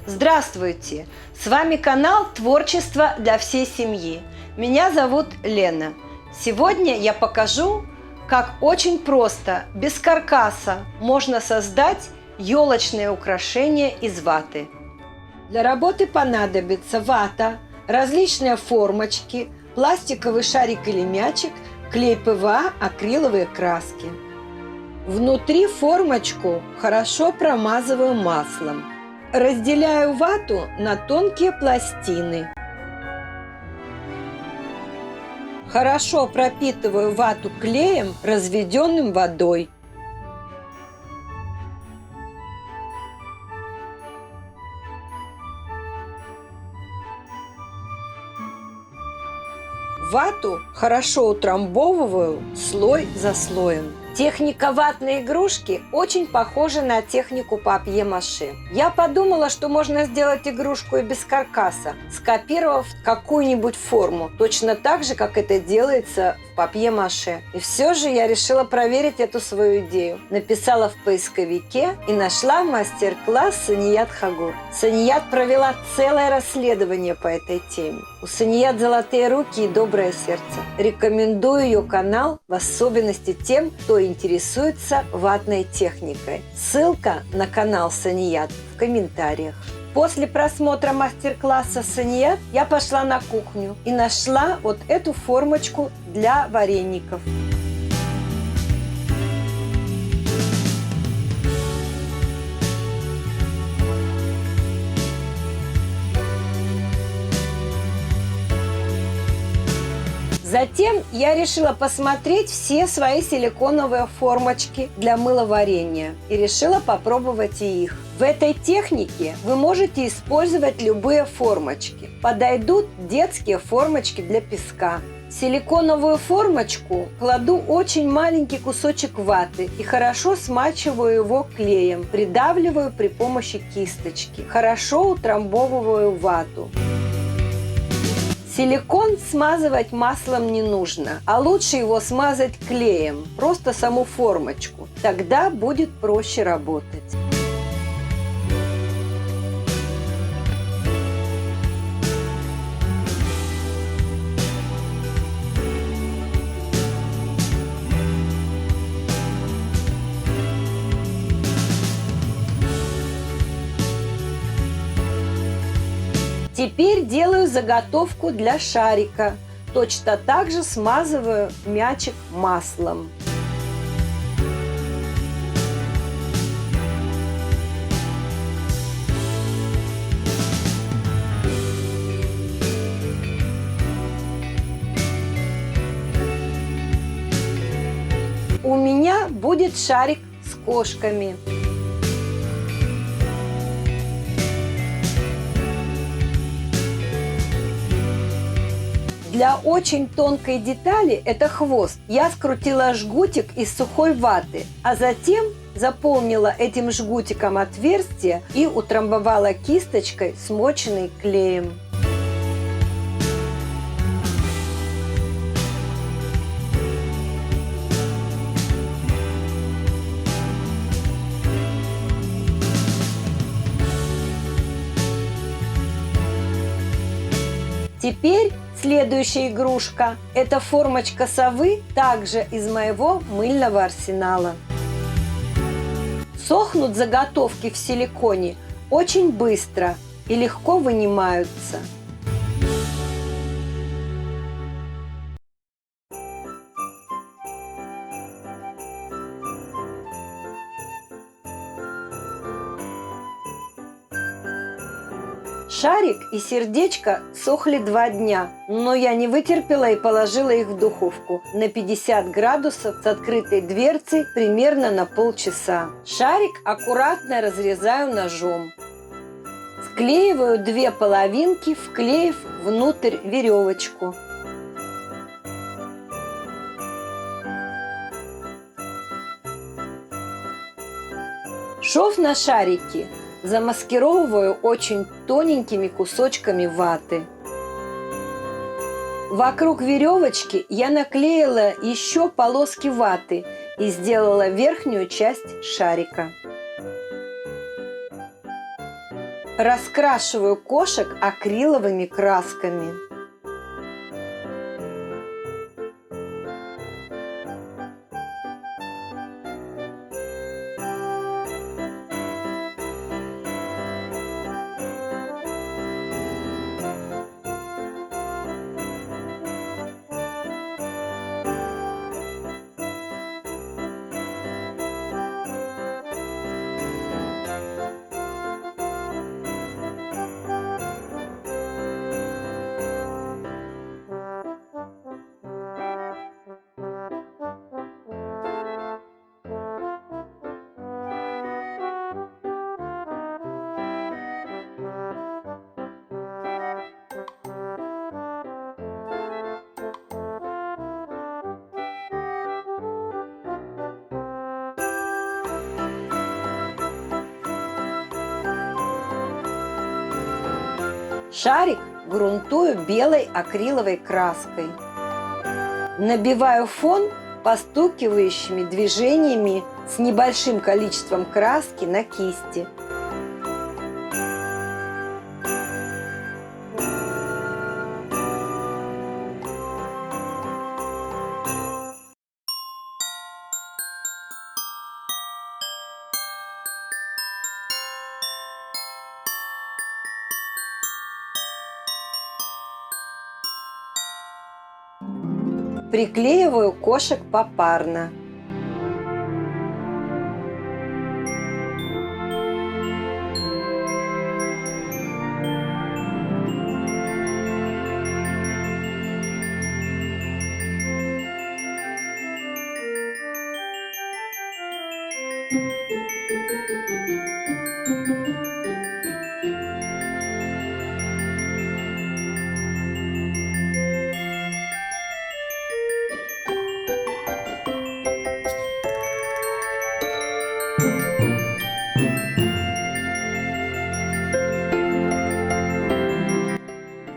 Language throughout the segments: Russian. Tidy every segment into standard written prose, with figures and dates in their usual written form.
Здравствуйте! С вами канал «Творчество для всей семьи». Меня зовут Лена. Сегодня я покажу, как очень просто, без каркаса, можно создать елочные украшения из ваты. Для работы понадобится вата, различные формочки, пластиковый шарик или мячик, клей ПВА, акриловые краски. Внутри формочку хорошо промазываю маслом. Разделяю вату на тонкие пластины. Хорошо пропитываю вату клеем, разведенным водой. Вату хорошо утрамбовываю слой за слоем. Техника ватной игрушки очень похожа на технику папье-маше. Я подумала, что можно сделать игрушку и без каркаса, скопировав какую-нибудь форму, точно так же, как это делается в папье-маше. И все же я решила проверить эту свою идею. Написала в поисковике и нашла мастер-класс Саният Хагур. Саният провела целое расследование по этой теме. У Саният золотые руки и доброе сердце. Рекомендую ее канал, в особенности тем, кто интересуется ватной техникой. Ссылка на канал Саният в комментариях. После просмотра мастер-класса Саният я пошла на кухню и нашла вот эту формочку для вареников. Затем я решила посмотреть все свои силиконовые формочки для мыловарения и решила попробовать и их. В этой технике вы можете использовать любые формочки. Подойдут детские формочки для песка. В силиконовую формочку кладу очень маленький кусочек ваты и хорошо смачиваю его клеем, придавливаю при помощи кисточки. Хорошо утрамбовываю вату. Силикон смазывать маслом не нужно, а лучше его смазать клеем, просто саму формочку. Тогда будет проще работать. Теперь делаю заготовку для шарика. Точно так же смазываю мячик маслом. У меня будет шарик с кошками. Для очень тонкой детали, это хвост, я скрутила жгутик из сухой ваты, а затем заполнила этим жгутиком отверстие и утрамбовала кисточкой, смоченной клеем. Теперь следующая игрушка – это формочка совы, также из моего мыльного арсенала. Сохнут заготовки в силиконе очень быстро и легко вынимаются. Шарик и сердечко сохли 2 дня, но я не вытерпела и положила их в духовку на 50 градусов с открытой дверцей примерно на полчаса. Шарик аккуратно разрезаю ножом. Склеиваю 2 половинки, вклеив внутрь веревочку. Шов на шарике замаскировываю очень тоненькими кусочками ваты. Вокруг веревочки я наклеила еще полоски ваты и сделала верхнюю часть шарика. Раскрашиваю кошек акриловыми красками. Шарик грунтую белой акриловой краской. Набиваю фон постукивающими движениями с небольшим количеством краски на кисти. Приклеиваю кошек попарно.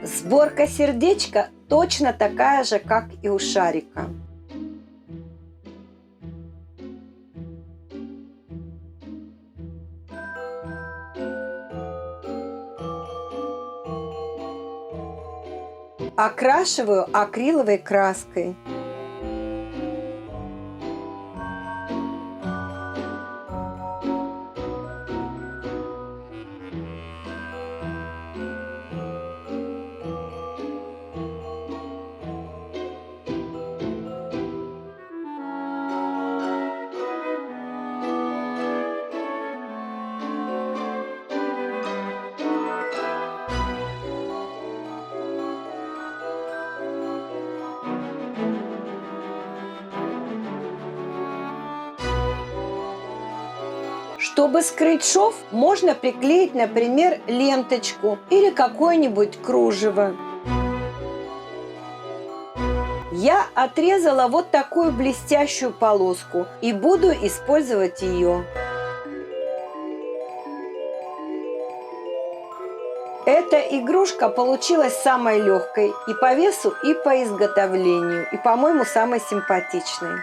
Сборка сердечка точно такая же, как и у шарика. Окрашиваю акриловой краской. Чтобы скрыть шов, можно приклеить, например, ленточку или какое-нибудь кружево. Я отрезала вот такую блестящую полоску и буду использовать ее. Эта игрушка получилась самой легкой и по весу, и по изготовлению, и, по-моему, самой симпатичной.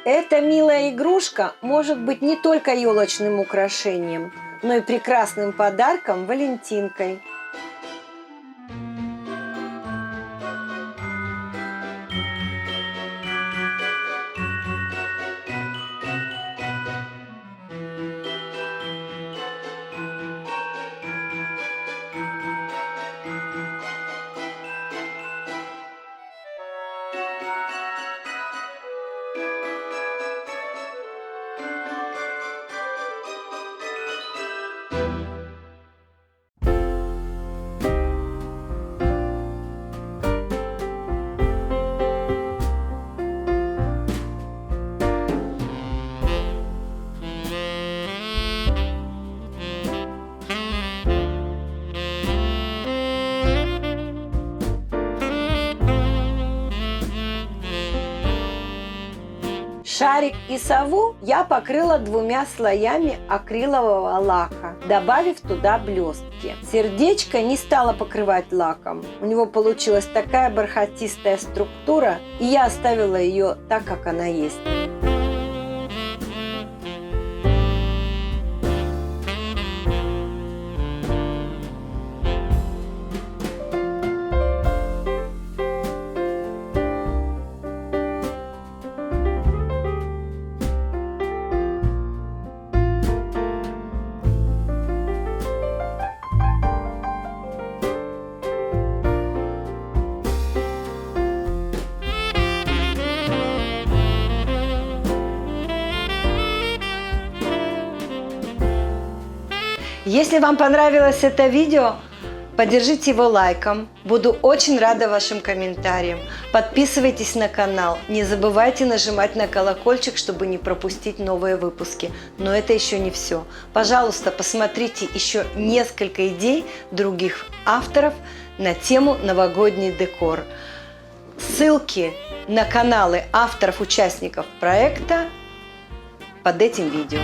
Эта милая игрушка может быть не только елочным украшением, но и прекрасным подарком Валентинкой. Шарик и сову я покрыла 2 слоями акрилового лака, добавив туда блестки. Сердечко не стала покрывать лаком. У него получилась такая бархатистая структура, и я оставила ее так, как она есть. Если вам понравилось это видео, поддержите его лайком. Буду очень рада вашим комментариям. Подписывайтесь на канал. Не забывайте нажимать на колокольчик, чтобы не пропустить новые выпуски. Но это еще не все. Пожалуйста, посмотрите еще несколько идей других авторов на тему новогодний декор. Ссылки на каналы авторов-участников проекта под этим видео.